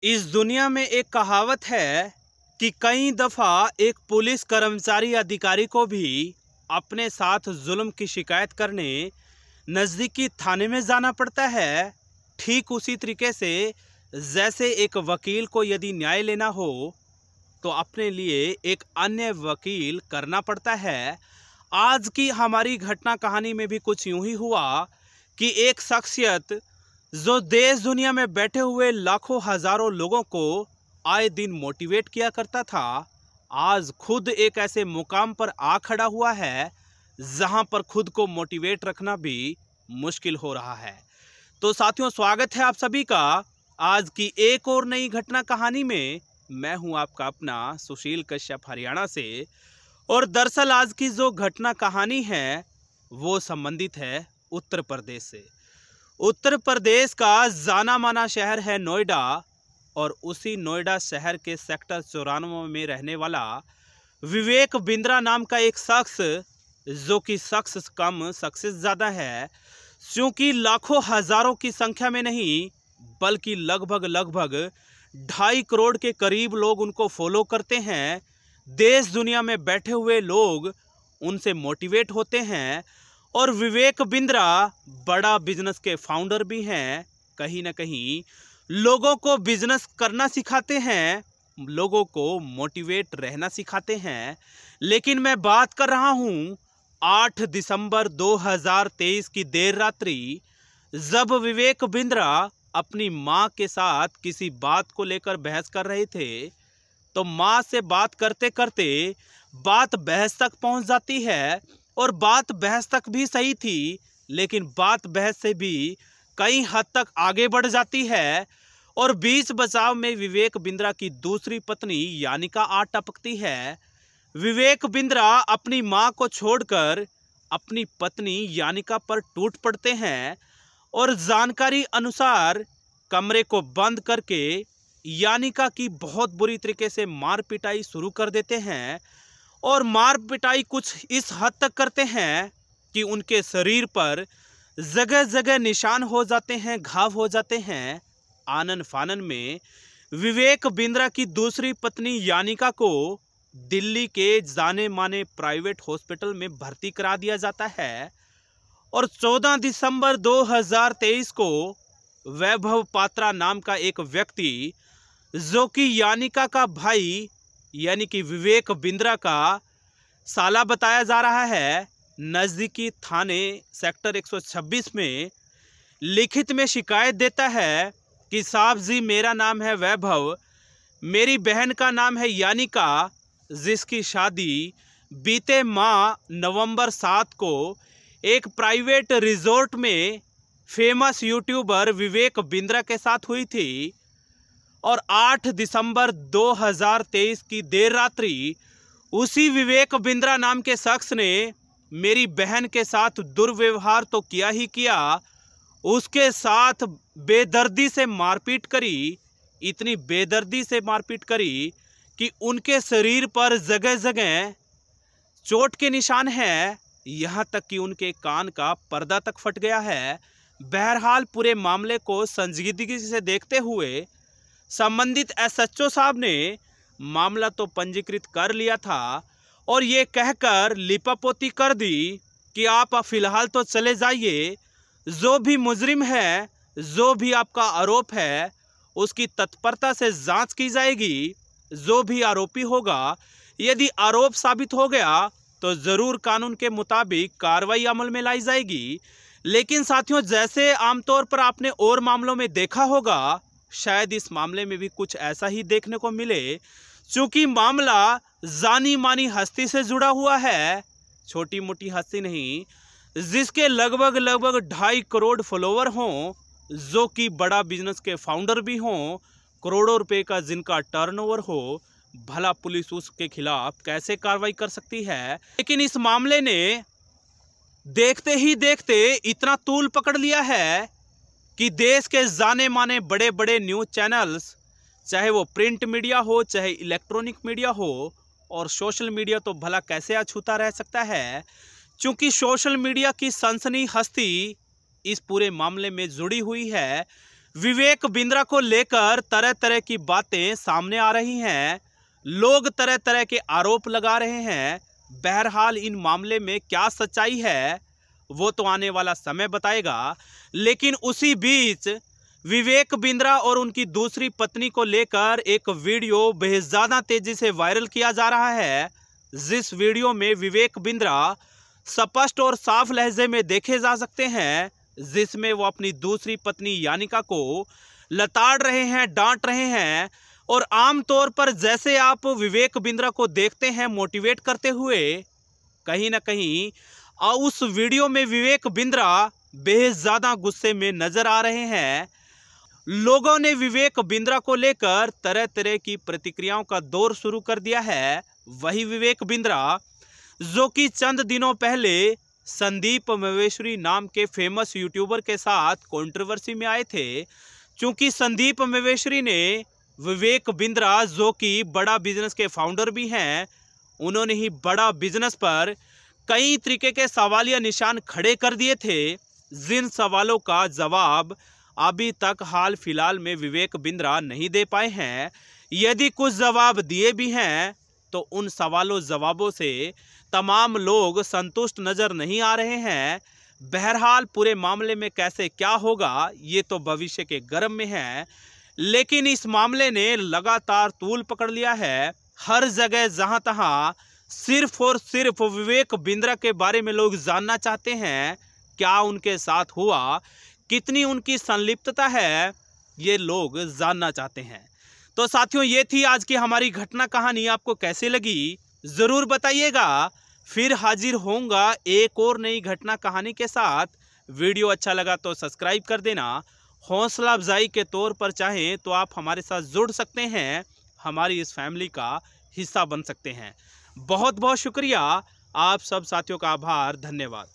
इस दुनिया में एक कहावत है कि कई दफ़ा एक पुलिस कर्मचारी अधिकारी को भी अपने साथ जुल्म की शिकायत करने नज़दीकी थाने में जाना पड़ता है। ठीक उसी तरीके से जैसे एक वकील को यदि न्याय लेना हो तो अपने लिए एक अन्य वकील करना पड़ता है। आज की हमारी घटना कहानी में भी कुछ यूं ही हुआ कि एक शख्सियत जो देश दुनिया में बैठे हुए लाखों हजारों लोगों को आए दिन मोटिवेट किया करता था, आज खुद एक ऐसे मुकाम पर आ खड़ा हुआ है जहां पर खुद को मोटिवेट रखना भी मुश्किल हो रहा है। तो साथियों, स्वागत है आप सभी का आज की एक और नई घटना कहानी में। मैं हूं आपका अपना सुशील कश्यप हरियाणा से, और दरअसल आज की जो घटना कहानी है वो संबंधित है उत्तर प्रदेश से। उत्तर प्रदेश का जाना माना शहर है नोएडा, और उसी नोएडा शहर के सेक्टर 94 में रहने वाला विवेक बिंद्रा नाम का एक शख्स, जो कि शख्स कम सक्सेस ज़्यादा है, क्योंकि लाखों हजारों की संख्या में नहीं बल्कि लगभग 2.5 करोड़ के करीब लोग उनको फॉलो करते हैं। देश दुनिया में बैठे हुए लोग उनसे मोटिवेट होते हैं, और विवेक बिंद्रा बड़ा बिजनेस के फाउंडर भी हैं। कहीं ना कहीं लोगों को बिजनेस करना सिखाते हैं, लोगों को मोटिवेट रहना सिखाते हैं। लेकिन मैं बात कर रहा हूं 8 दिसंबर 2023 की देर रात्रि, जब विवेक बिंद्रा अपनी मां के साथ किसी बात को लेकर बहस कर रहे थे। तो मां से बात करते करते बात बहस तक पहुंच जाती है, और बात बहस तक भी सही थी, लेकिन बात बहस से भी कई हद तक आगे बढ़ जाती है, और बीच बचाव में विवेक बिंद्रा की दूसरी पत्नी यानिका आ टपकती है। विवेक बिंद्रा अपनी मां को छोड़कर अपनी पत्नी यानिका पर टूट पड़ते हैं, और जानकारी अनुसार कमरे को बंद करके यानिका की बहुत बुरी तरीके से मार पिटाई शुरू कर देते हैं। और मार पिटाई कुछ इस हद तक करते हैं कि उनके शरीर पर जगह जगह निशान हो जाते हैं, घाव हो जाते हैं। आनन फानन में विवेक बिंद्रा की दूसरी पत्नी यानिका को दिल्ली के जाने माने प्राइवेट हॉस्पिटल में भर्ती करा दिया जाता है। और 14 दिसंबर 2023 को वैभव पात्रा नाम का एक व्यक्ति, जो कि यानिका का भाई यानी कि विवेक बिंद्रा का साला बताया जा रहा है, नज़दीकी थाने सेक्टर 126 में लिखित में शिकायत देता है कि साहब जी, मेरा नाम है वैभव, मेरी बहन का नाम है यानिका, जिसकी शादी बीते माह नवंबर 7 को एक प्राइवेट रिजॉर्ट में फेमस यूट्यूबर विवेक बिंद्रा के साथ हुई थी। और 8 दिसंबर 2023 की देर रात्रि उसी विवेक बिंद्रा नाम के शख्स ने मेरी बहन के साथ दुर्व्यवहार तो किया ही किया, उसके साथ बेदर्दी से मारपीट करी। इतनी बेदर्दी से मारपीट करी कि उनके शरीर पर जगह जगह चोट के निशान हैं, यहाँ तक कि उनके कान का पर्दा तक फट गया है। बहरहाल पूरे मामले को संजीदगी से देखते हुए संबंधित एसएचओ साहब ने मामला तो पंजीकृत कर लिया था, और ये कहकर लिपापोती कर दी कि आप फिलहाल तो चले जाइए, जो भी मुजरिम है, जो भी आपका आरोप है, उसकी तत्परता से जांच की जाएगी। जो भी आरोपी होगा, यदि आरोप साबित हो गया तो ज़रूर कानून के मुताबिक कार्रवाई अमल में लाई जाएगी। लेकिन साथियों, जैसे आमतौर पर आपने और मामलों में देखा होगा, शायद इस मामले में भी कुछ ऐसा ही देखने को मिले, क्योंकि मामला जानी मानी हस्ती से जुड़ा हुआ है। छोटी मोटी हस्ती नहीं, जिसके लगभग 2.5 करोड़ फॉलोवर हों, जो कि बड़ा बिजनेस के फाउंडर भी हों, करोड़ों रुपए का जिनका टर्नओवर हो, भला पुलिस उसके खिलाफ कैसे कार्रवाई कर सकती है। लेकिन इस मामले ने देखते ही देखते इतना तूल पकड़ लिया है कि देश के जाने माने बड़े बड़े न्यूज़ चैनल्स, चाहे वो प्रिंट मीडिया हो, चाहे इलेक्ट्रॉनिक मीडिया हो, और सोशल मीडिया तो भला कैसे अछूता रह सकता है, क्योंकि सोशल मीडिया की सनसनी हस्ती इस पूरे मामले में जुड़ी हुई है। विवेक बिंद्रा को लेकर तरह तरह की बातें सामने आ रही हैं। लोग तरह तरह के आरोप लगा रहे हैं। बहरहाल इन मामले में क्या सच्चाई है वो तो आने वाला समय बताएगा। लेकिन उसी बीच विवेक बिंद्रा और उनकी दूसरी पत्नी को लेकर एक वीडियो बेहद तेजी से वायरल किया जा रहा है, जिस वीडियो में विवेक बिंद्रा स्पष्ट और साफ लहजे में देखे जा सकते हैं, जिसमें वो अपनी दूसरी पत्नी यानिका को लताड़ रहे हैं, डांट रहे हैं। और आमतौर पर जैसे आप विवेक बिंद्रा को देखते हैं मोटिवेट करते हुए, कहीं ना कहीं उस वीडियो में विवेक बिंद्रा बेहद गुस्से में नजर आ रहे हैं। लोगों ने विवेक बिंद्रा को लेकर तरह तरह की प्रतिक्रियाओं का दौर शुरू कर दिया है। वही विवेक बिंद्रा जो कि चंद दिनों पहले संदीप मवेश्वरी नाम के फेमस यूट्यूबर के साथ कंट्रोवर्सी में आए थे, क्योंकि संदीप मवेश्वरी ने विवेक बिंद्रा जो कि बड़ा बिजनेस के फाउंडर भी हैं, उन्होंने ही बड़ा बिजनेस पर कई तरीके के सवालिया निशान खड़े कर दिए थे, जिन सवालों का जवाब अभी तक हाल फिलहाल में विवेक बिंद्रा नहीं दे पाए हैं। यदि कुछ जवाब दिए भी हैं तो उन सवालों जवाबों से तमाम लोग संतुष्ट नजर नहीं आ रहे हैं। बहरहाल पूरे मामले में कैसे क्या होगा ये तो भविष्य के गर्भ में है, लेकिन इस मामले ने लगातार तूल पकड़ लिया है। हर जगह जहां तहां सिर्फ और सिर्फ विवेक बिंद्रा के बारे में लोग जानना चाहते हैं, क्या उनके साथ हुआ, कितनी उनकी संलिप्तता है, ये लोग जानना चाहते हैं। तो साथियों, ये थी आज की हमारी घटना कहानी। आपको कैसे लगी ज़रूर बताइएगा। फिर हाजिर होऊंगा एक और नई घटना कहानी के साथ। वीडियो अच्छा लगा तो सब्सक्राइब कर देना। हौसला अफजाई के तौर पर चाहें तो आप हमारे साथ जुड़ सकते हैं, हमारी इस फैमिली का हिस्सा बन सकते हैं। बहुत बहुत शुक्रिया, आप सब साथियों का आभार, धन्यवाद।